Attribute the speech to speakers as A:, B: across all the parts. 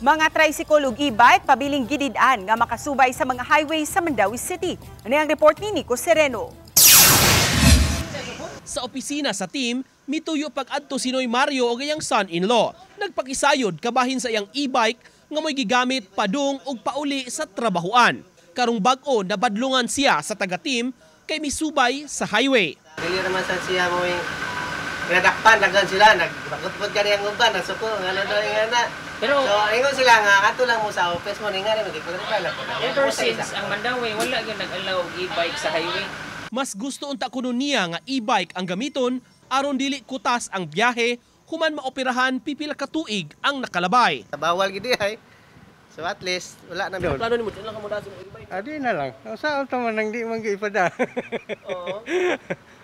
A: Mga tricycle ug e-bike pabiling gidid-an nga makasubay sa mga highway sa Mandawi City. Ano ang report ni Nico Sereno?
B: Sa opisina sa team, mituyo pag-adto si Noy Mario o gayang son-in-law. Nagpakisayod kabahin sa iyang e-bike nga mo'y gigamit padung ug pauli sa trabahuan. Karong bag-o nabadlungan siya sa taga-team kay misubay sa highway.
C: Dili naman sa siya mo pinadakpan, nagdan sila, nagbakot-bot ka niyang uban, nasuko, ano daw yung ana.
D: Pero,
C: so, ingon sila nga, ato lang mo sa office mo, nga rin, magkipag-reply lang.
D: ever since ang Mandawi, wala yun nag-allow e-bike sa highway.
B: Mas gusto unta kuno niya nga e-bike ang gamiton aron dili kutas ang biyahe human maoperahan pipila ka tuig ang nakalabay.
C: Bawal gid ay. So at least wala na.
B: Plano nimo lang ka mo sa e-bike.
E: Adi na lang. Saan to man nang di man gipada. Oo.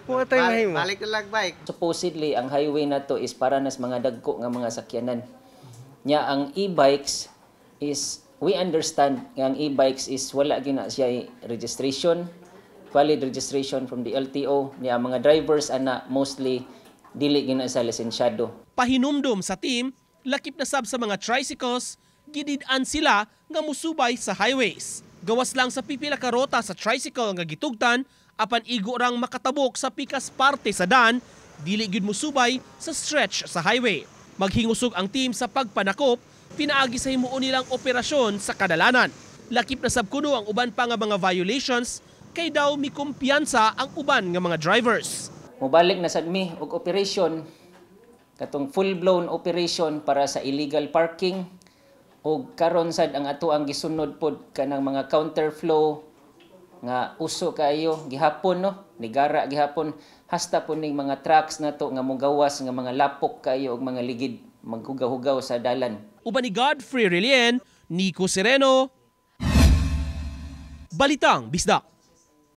E: Wa tay mahimo.
C: Balik na lang bike.
D: Supposedly, ang highway na to is para nas mga dagko nga mga sakyanan. Nya ang e-bikes is, we understand nga ang e-bikes is wala gina siya registration, valid registration from the LTO. Nya ang mga drivers ana mostly dili gina sa lisensyado.
B: Pahinumdom sa team, lakip na sab sa mga tricycles, gidid-an sila nga musubay sa highways. Gawas lang sa pipila ka rota sa tricycle nga gitugtan, apan igo rang makatabok sa pikas parte sa daan, dili gyud musubay sa stretch sa highway. Maghingusog ang team sa pagpanakop, pinaagi sa himuon nilang operasyon sa kadalanan. Lakip na sab kuno ang uban pa nga mga violations, kay daw mi kumpiyansa ang uban nga mga drivers.
D: Mubalik na sad mi og operation, katong full-blown operation para sa illegal parking, og karon sad ang ato ang gisunod pod kanang mga counterflow nga uso kayo gihapon no, nigara gihapon hasta po ning mga trucks nato nga mogawas nga mga lapok kayo og mga ligid maghugaw-hugaw sa dalan.
B: Uban ni Godfrey Relien, Nico Sereno, Balitang Bisdak.